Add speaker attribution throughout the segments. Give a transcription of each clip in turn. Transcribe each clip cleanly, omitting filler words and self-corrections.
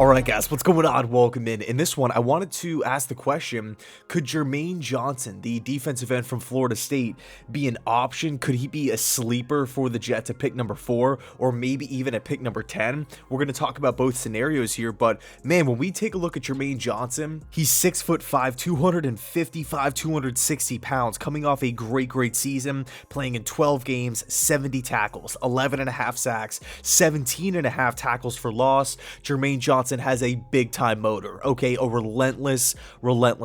Speaker 1: Alright guys, what's going on? Welcome in. In this one, I wanted to ask the question, could Jermaine Johnson, the defensive end from Florida State, be an option? Could he be a sleeper for the Jets at pick number 4, or maybe even at pick number 10? We're going to talk about both scenarios here, but man, when we take a look at Jermaine Johnson, he's 6'5", 255, 260 pounds, coming off a great season, playing in 12 games, 70 tackles, 11.5 sacks, 17.5 tackles for loss. Jermaine Johnson has a big-time motor, okay? A relentless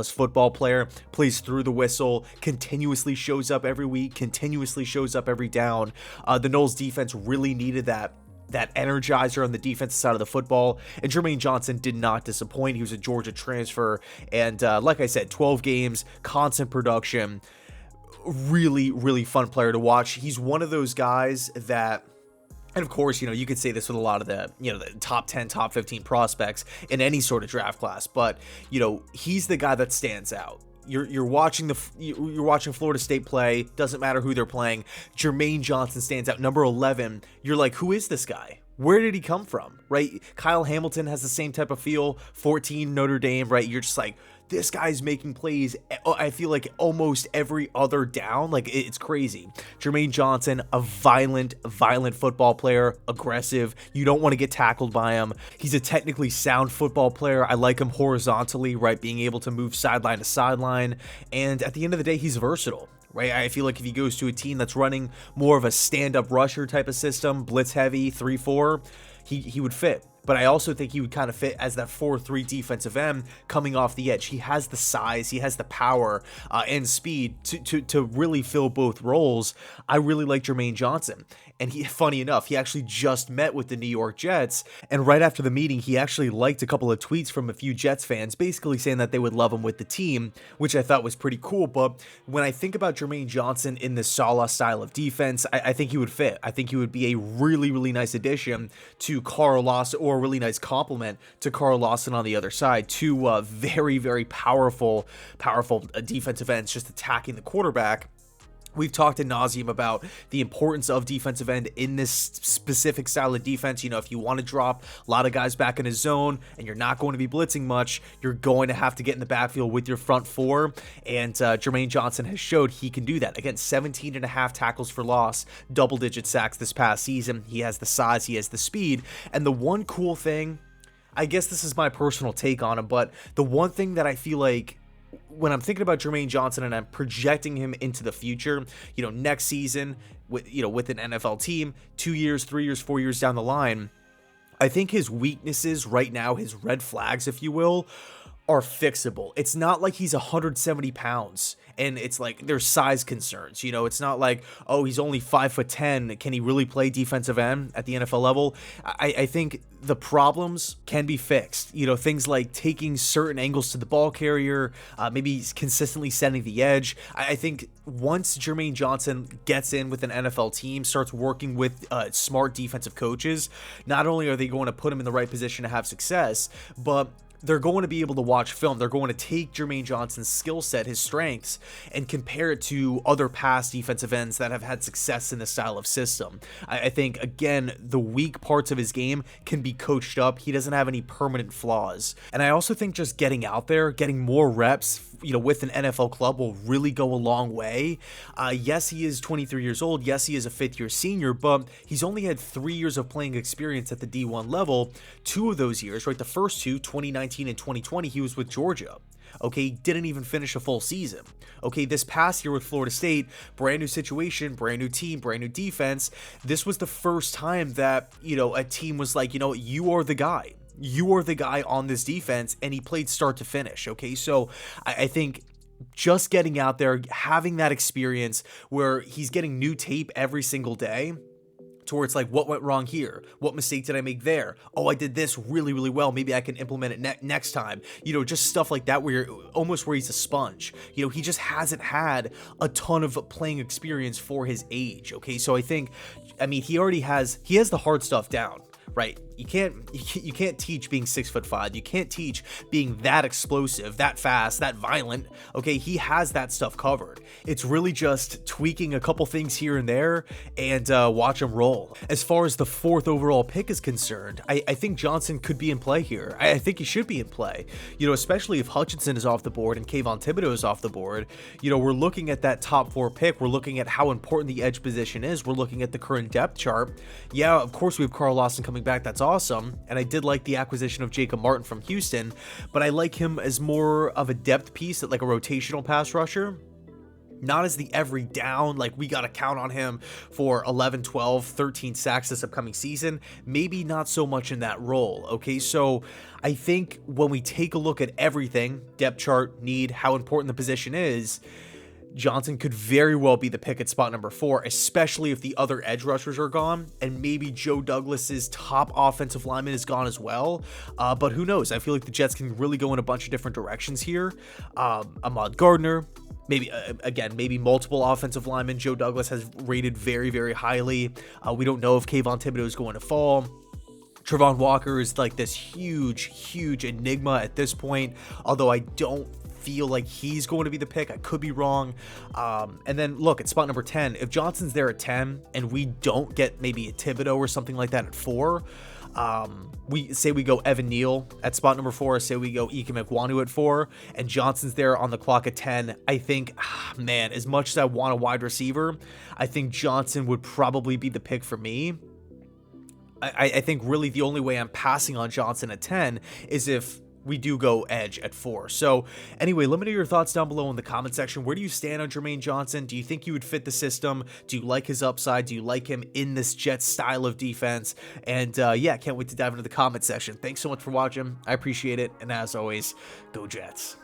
Speaker 1: football player, plays through the whistle, continuously shows up every week, continuously shows up every down. The Noles defense really needed that energizer on the defensive side of the football, and Jermaine Johnson did not disappoint. He was a Georgia transfer, and like I said, 12 games, constant production, really fun player to watch. He's one of those guys that, and of course, you could say this with a lot of the, the top 10, top 15 prospects in any sort of draft class, but, he's the guy that stands out. You're watching Florida State play, doesn't matter who they're playing. Jermaine Johnson stands out. Number 11, you're like, who is this guy? Where did he come from, right? Kyle Hamilton has the same type of feel, 14 Notre Dame, right? You're just like, this guy's making plays, I feel like almost every other down. Like, it's crazy. Jermaine Johnson, a violent football player, aggressive. You don't want to get tackled by him. He's a technically sound football player. I like him horizontally, right? Being able to move sideline to sideline. And at the end of the day, he's versatile. Right, I feel like if he goes to a team that's running more of a stand-up rusher type of system, blitz heavy, 3-4, he would fit. But I also think he would kind of fit as that 4-3 defensive end coming off the edge. He has the size, he has the power and speed to really fill both roles. I really like Jermaine Johnson. And funny enough, he actually just met with the New York Jets. And right after the meeting, he actually liked a couple of tweets from a few Jets fans, basically saying that they would love him with the team, which I thought was pretty cool. But when I think about Jermaine Johnson in this Saleh style of defense, I think he would fit. I think he would be a really nice addition to Carl Lawson, or a really nice complement to Carl Lawson on the other side. Two very powerful defensive ends just attacking the quarterback. We've talked ad nauseum about the importance of defensive end in this specific style of defense. If you want to drop a lot of guys back in his zone and you're not going to be blitzing much, you're going to have to get in the backfield with your front four. And Jermaine Johnson has showed he can do that. Again, 17.5 tackles for loss, double-digit sacks this past season. He has the size, he has the speed. And the one cool thing, I guess this is my personal take on him, but the one thing that I feel like when I'm thinking about Jermaine Johnson and I'm projecting him into the future, next season with an NFL team, 2 years, 3 years, 4 years down the line, I think his weaknesses right now, his red flags, if you will, are fixable. It's not like he's 170 pounds and it's like there's size concerns. It's not like, oh, he's only 5'10". Can he really play defensive end at the NFL level? I think the problems can be fixed. Things like taking certain angles to the ball carrier, maybe consistently setting the edge. I think once Jermaine Johnson gets in with an NFL team, starts working with smart defensive coaches, not only are they going to put him in the right position to have success, but they're going to be able to watch film. They're going to take Jermaine Johnson's skill set, his strengths, and compare it to other past defensive ends that have had success in this style of system. I think, again, the weak parts of his game can be coached up. He doesn't have any permanent flaws. And I also think just getting out there, getting more reps, with an NFL club will really go a long way. Yes, he is 23 years old. Yes, he is a fifth-year senior, but he's only had 3 years of playing experience at the D1 level. 2 of those years, right, the first two, 2019 and 2020, he was with Georgia. Okay, didn't even finish a full season. Okay, this past year with Florida State, brand new situation, brand new team, brand new defense. This was the first time that, a team was like, you are the guy. You are the guy on this defense, and he played start to finish, okay? So I think just getting out there, having that experience where he's getting new tape every single day, towards like, what went wrong here? What mistake did I make there? Oh, I did this really well. Maybe I can implement it next time. Just stuff like that where he's a sponge. He just hasn't had a ton of playing experience for his age, okay? So I think, he has the hard stuff down. Right, you can't teach being 6'5". You can't teach being that explosive, that fast, that violent. Okay, he has that stuff covered. It's really just tweaking a couple things here and there and watch him roll. As far as the 4th overall pick is concerned, I think Johnson could be in play here. I think he should be in play, especially if Hutchinson is off the board and Kayvon Thibodeau is off the board. We're looking at that top 4 pick. We're looking at how important the edge position is. We're looking at the current depth chart. Yeah, of course we have Carl Lawson coming back. That's awesome. And I did like the acquisition of Jacob Martin from Houston, but I like him as more of a depth piece, at like a rotational pass rusher. Not as the every down, like we got to count on him for 11, 12, 13 sacks this upcoming season. Maybe not so much in that role, okay? So I think when we take a look at everything, depth chart, need, how important the position is, Johnson could very well be the pick at spot number 4, especially if the other edge rushers are gone, and maybe Joe Douglas's top offensive lineman is gone as well. But who knows? I feel like the Jets can really go in a bunch of different directions here. Ahmad Gardner, maybe, again, maybe multiple offensive linemen. Joe Douglas has rated very, very highly. We don't know if Kayvon Thibodeau is going to fall. Travon Walker is like this huge enigma at this point, although I don't feel like he's going to be the pick. I could be wrong. And then look at spot number 10. If Johnson's there at 10 and we don't get maybe a Thibodeau or something like that at 4, we go Evan Neal at spot number 4, say we go Ike Mekwonu at 4, and Johnson's there on the clock at 10. I think, man, as much as I want a wide receiver, I think Johnson would probably be the pick for me. I think really the only way I'm passing on Johnson at 10 is if we do go edge at 4. So anyway, let me know your thoughts down below in the comment section. Where do you stand on Jermaine Johnson? Do you think he would fit the system? Do you like his upside? Do you like him in this Jets style of defense? And yeah, can't wait to dive into the comment section. Thanks so much for watching. I appreciate it. And as always, go Jets.